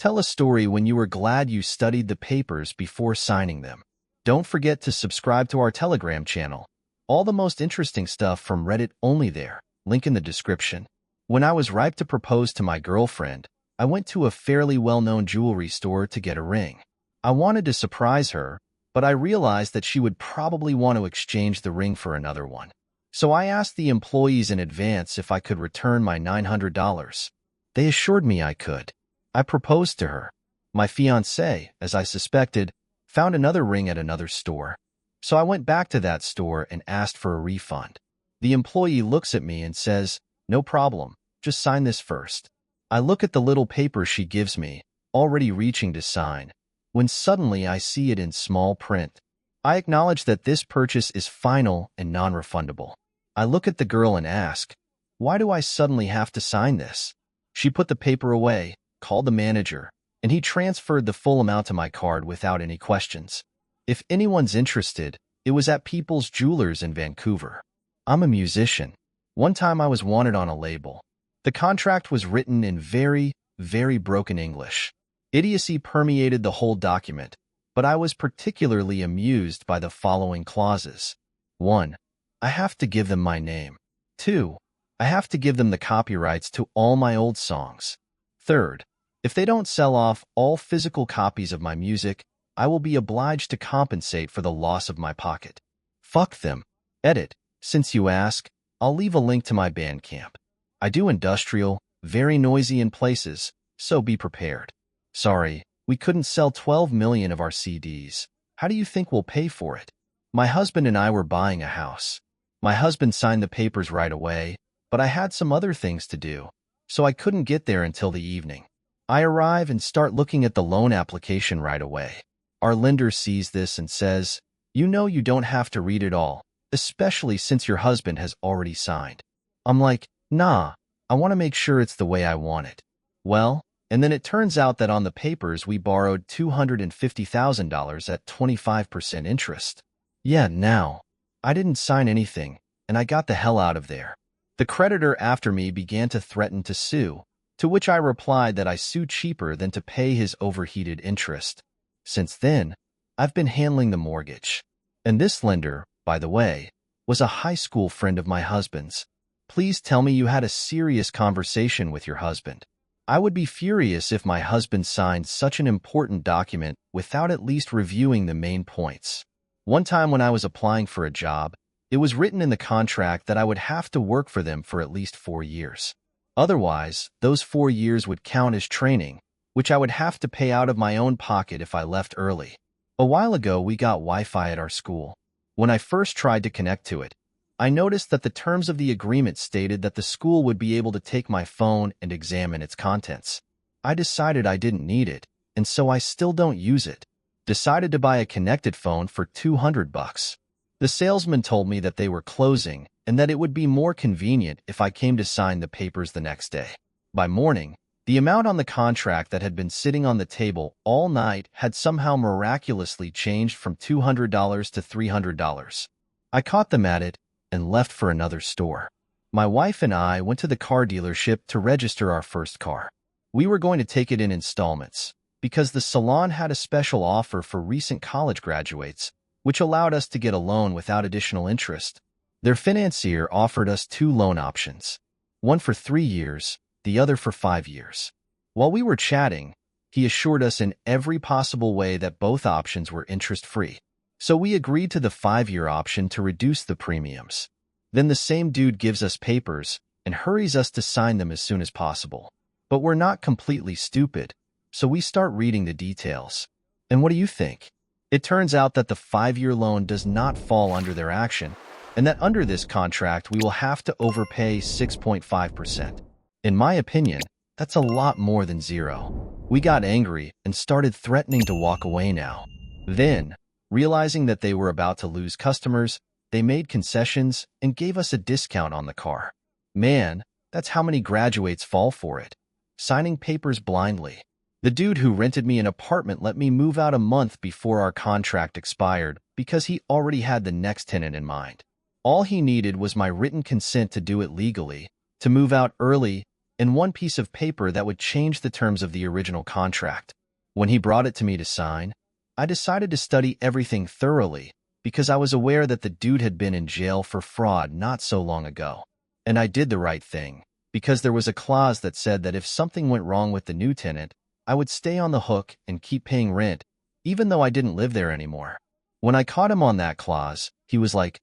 Tell a story when you were glad you studied the papers before signing them. Don't forget to subscribe to our Telegram channel. All the most interesting stuff from Reddit only there. Link in the description. When I was ripe to propose to my girlfriend, I went to a fairly well-known jewelry store to get a ring. I wanted to surprise her, but I realized that she would probably want to exchange the ring for another one. So I asked the employees in advance if I could return my $900. They assured me I could. I proposed to her. My fiancée, as I suspected, found another ring at another store. So I went back to that store and asked for a refund. The employee looks at me and says, "No problem, just sign this first." I look at the little paper she gives me, already reaching to sign, when suddenly I see it in small print. I acknowledge that this purchase is final and non-refundable. I look at the girl and ask, "Why do I suddenly have to sign this?" She put the paper away, called the manager, and he transferred the full amount to my card without any questions. If anyone's interested, it was at People's Jewelers in Vancouver. I'm a musician. One time I was wanted on a label. The contract was written in very, very broken English. Idiocy permeated the whole document, but I was particularly amused by the following clauses. 1. I have to give them my name. 2. I have to give them the copyrights to all my old songs. 3rd, if they don't sell off all physical copies of my music, I will be obliged to compensate for the loss of my pocket. Fuck them. Edit. Since you ask, I'll leave a link to my Bandcamp. I do industrial, very noisy in places, so be prepared. Sorry, we couldn't sell 12 million of our CDs. How do you think we'll pay for it? My husband and I were buying a house. My husband signed the papers right away, but I had some other things to do, so I couldn't get there until the evening. I arrive and start looking at the loan application right away. Our lender sees this and says, "You know you don't have to read it all, especially since your husband has already signed." I'm like, "Nah, I want to make sure it's the way I want it." Well, and then it turns out that on the papers we borrowed $250,000 at 25% interest. Yeah, now, I didn't sign anything, and I got the hell out of there. The creditor after me began to threaten to sue, to which I replied that I sue cheaper than to pay his overheated interest. Since then, I've been handling the mortgage. And this lender, by the way, was a high school friend of my husband's. Please tell me you had a serious conversation with your husband. I would be furious if my husband signed such an important document without at least reviewing the main points. One time when I was applying for a job, it was written in the contract that I would have to work for them for at least 4 years. Otherwise, those 4 years would count as training, which I would have to pay out of my own pocket if I left early. A while ago, we got Wi-Fi at our school. When I first tried to connect to it, I noticed that the terms of the agreement stated that the school would be able to take my phone and examine its contents. I decided I didn't need it, and so I still don't use it. Decided to buy a connected phone for $200. The salesman told me that they were closing and that it would be more convenient if I came to sign the papers the next day. By morning, the amount on the contract that had been sitting on the table all night had somehow miraculously changed from $200 to $300. I caught them at it and left for another store. My wife and I went to the car dealership to register our first car. We were going to take it in installments because the salon had a special offer for recent college graduates, which allowed us to get a loan without additional interest. Their financier offered us 2 loan options, one for 3 years, the other for 5 years. While we were chatting, he assured us in every possible way that both options were interest-free. So we agreed to the 5-year option to reduce the premiums. Then the same dude gives us papers and hurries us to sign them as soon as possible. But we're not completely stupid, so we start reading the details. And what do you think? It turns out that the 5-year loan does not fall under their action, and that under this contract we will have to overpay 6.5%. In my opinion, that's a lot more than zero. We got angry and started threatening to walk away now. Then, realizing that they were about to lose customers, they made concessions and gave us a discount on the car. Man, that's how many graduates fall for it. Signing papers blindly. The dude who rented me an apartment let me move out a month before our contract expired because he already had the next tenant in mind. All he needed was my written consent to do it legally, to move out early, and one piece of paper that would change the terms of the original contract. When he brought it to me to sign, I decided to study everything thoroughly because I was aware that the dude had been in jail for fraud not so long ago. And I did the right thing, because there was a clause that said that if something went wrong with the new tenant, I would stay on the hook and keep paying rent, even though I didn't live there anymore. When I caught him on that clause, he was like,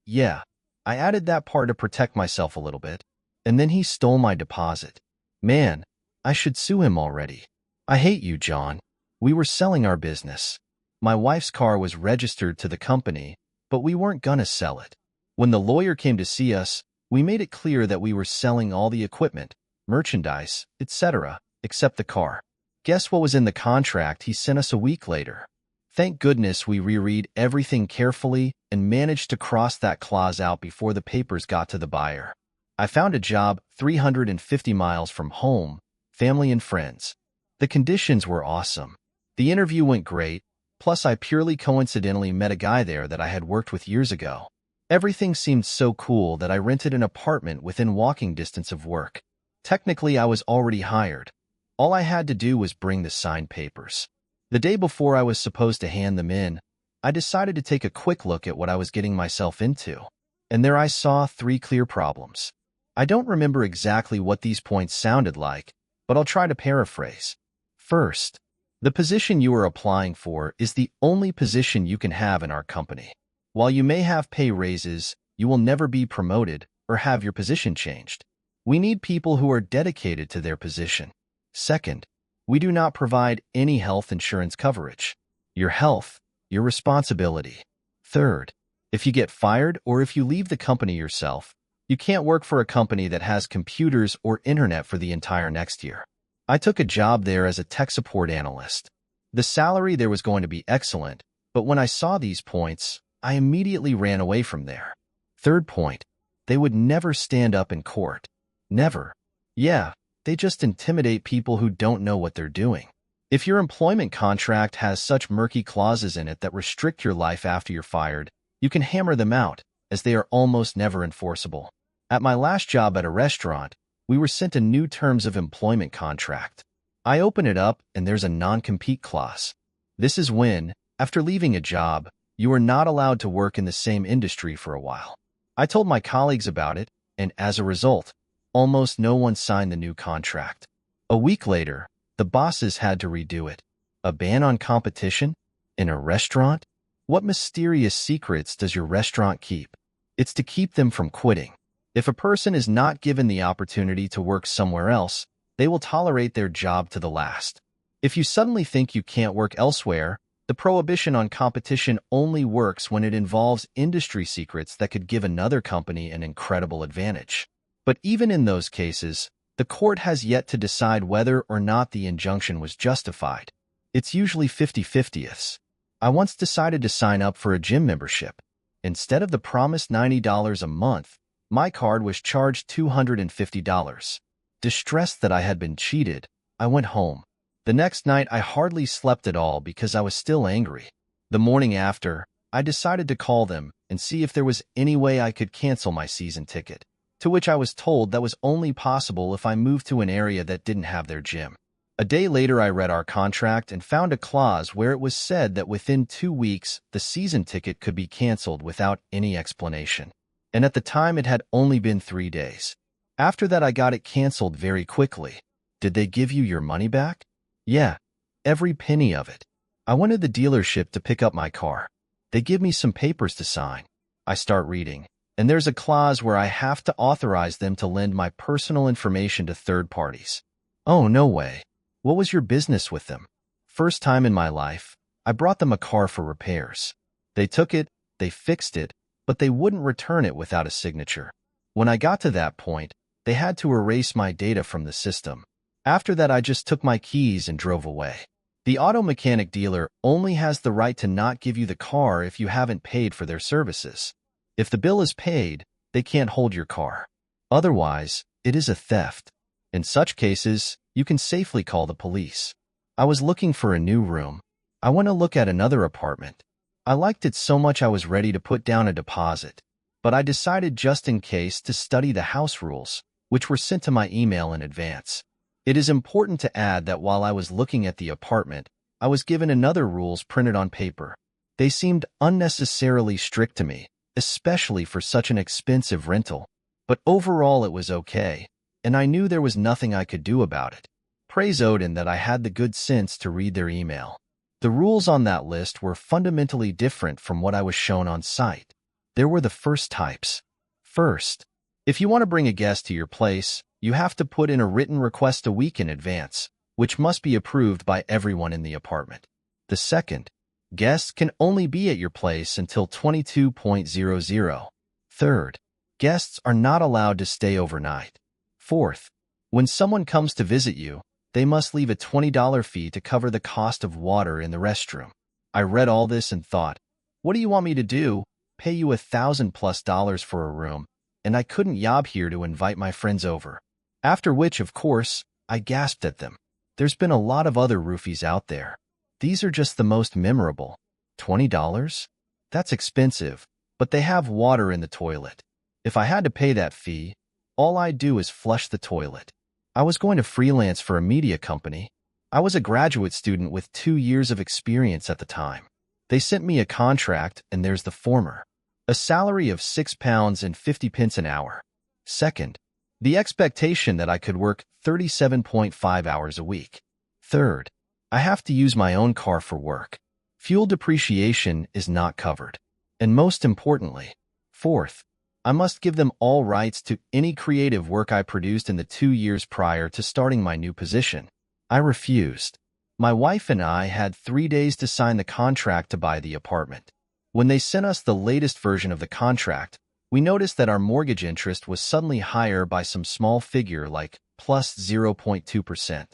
yeah. I added that part to protect myself a little bit, and then he stole my deposit. Man, I should sue him already. I hate you, John. We were selling our business. My wife's car was registered to the company, but we weren't gonna sell it. When the lawyer came to see us, we made it clear that we were selling all the equipment, merchandise, etc., except the car. Guess what was in the contract he sent us a week later? Thank goodness we reread everything carefully and managed to cross that clause out before the papers got to the buyer. I found a job 350 miles from home, family and friends. The conditions were awesome. The interview went great, plus I purely coincidentally met a guy there that I had worked with years ago. Everything seemed so cool that I rented an apartment within walking distance of work. Technically, I was already hired. All I had to do was bring the signed papers. The day before I was supposed to hand them in, I decided to take a quick look at what I was getting myself into. And there I saw 3 clear problems. I don't remember exactly what these points sounded like, but I'll try to paraphrase. First, the position you are applying for is the only position you can have in our company. While you may have pay raises, you will never be promoted or have your position changed. We need people who are dedicated to their position. Second, we do not provide any health insurance coverage. Your health, your responsibility. Third, if you get fired or if you leave the company yourself, you can't work for a company that has computers or internet for the entire next year. I took a job there as a tech support analyst. The salary there was going to be excellent, but when I saw these points, I immediately ran away from there. Third point, they would never stand up in court. Never. Yeah, they just intimidate people who don't know what they're doing. If your employment contract has such murky clauses in it that restrict your life after you're fired, you can hammer them out, as they are almost never enforceable. At my last job at a restaurant, we were sent a new terms of employment contract. I open it up and there's a non-compete clause. This is when, after leaving a job, you are not allowed to work in the same industry for a while. I told my colleagues about it, and as a result, almost no one signed the new contract. A week later, the bosses had to redo it. A ban on competition? In a restaurant? What mysterious secrets does your restaurant keep? It's to keep them from quitting. If a person is not given the opportunity to work somewhere else, they will tolerate their job to the last. If you suddenly think you can't work elsewhere, the prohibition on competition only works when it involves industry secrets that could give another company an incredible advantage. But even in those cases, the court has yet to decide whether or not the injunction was justified. It's usually 50-50ths. I once decided to sign up for a gym membership. Instead of the promised $90 a month, my card was charged $250. Distressed that I had been cheated, I went home. The next night, I hardly slept at all because I was still angry. The morning after, I decided to call them and see if there was any way I could cancel my season ticket, to which I was told that was only possible if I moved to an area that didn't have their gym. A day later, I read our contract and found a clause where it was said that within 2 weeks, the season ticket could be canceled without any explanation. And at the time, it had only been 3 days. After that, I got it canceled very quickly. Did they give you your money back? Yeah, every penny of it. I went to the dealership to pick up my car. They give me some papers to sign. I start reading, and there's a clause where I have to authorize them to lend my personal information to third parties. Oh, no way. What was your business with them? First time in my life, I brought them a car for repairs. They took it, they fixed it, but they wouldn't return it without a signature. When I got to that point, they had to erase my data from the system. After that, I just took my keys and drove away. The auto mechanic dealer only has the right to not give you the car if you haven't paid for their services. If the bill is paid, they can't hold your car. Otherwise, it is a theft. In such cases, you can safely call the police. I was looking for a new room. I went to look at another apartment. I liked it so much I was ready to put down a deposit, but I decided just in case to study the house rules. which were sent to my email in advance. It is important to add that while I was looking at the apartment, I was given another rules printed on paper. They seemed unnecessarily strict to me, especially for such an expensive rental. But overall it was okay, and I knew there was nothing I could do about it. Praise Odin that I had the good sense to read their email. The rules on that list were fundamentally different from what I was shown on site. There were the first types. First, if you want to bring a guest to your place, you have to put in a written request a week in advance, which must be approved by everyone in the apartment. The second, guests can only be at your place until 22:00. Third, guests are not allowed to stay overnight. Fourth, when someone comes to visit you, they must leave a $20 fee to cover the cost of water in the restroom. I read all this and thought, what do you want me to do? Pay you $1,000+ for a room, and I couldn't yob here to invite my friends over. After which, of course, I gasped at them. There's been a lot of other roofies out there. These are just the most memorable. $20? That's expensive, but they have water in the toilet. If I had to pay that fee, all I'd do is flush the toilet. I was going to freelance for a media company. I was a graduate student with 2 years of experience at the time. They sent me a contract, and there's the former. A salary of £6.50 an hour. Second, the expectation that I could work 37.5 hours a week. Third, I have to use my own car for work. Fuel depreciation is not covered. And most importantly, fourth, I must give them all rights to any creative work I produced in the 2 years prior to starting my new position. I refused. My wife and I had 3 days to sign the contract to buy the apartment. When they sent us the latest version of the contract, we noticed that our mortgage interest was suddenly higher by some small figure like plus 0.2%.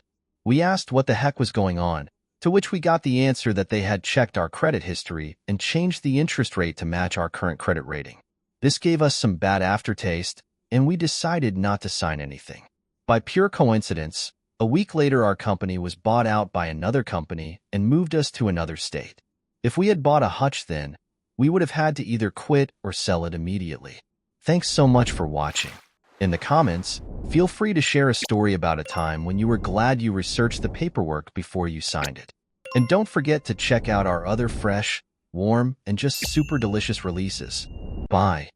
We asked what the heck was going on, to which we got the answer that they had checked our credit history and changed the interest rate to match our current credit rating. This gave us some bad aftertaste, and we decided not to sign anything. By pure coincidence, a week later our company was bought out by another company and moved us to another state. If we had bought a hutch then, we would have had to either quit or sell it immediately. Thanks so much for watching. In the comments, feel free to share a story about a time when you were glad you researched the paperwork before you signed it. And don't forget to check out our other fresh, warm, and just super delicious releases. Bye.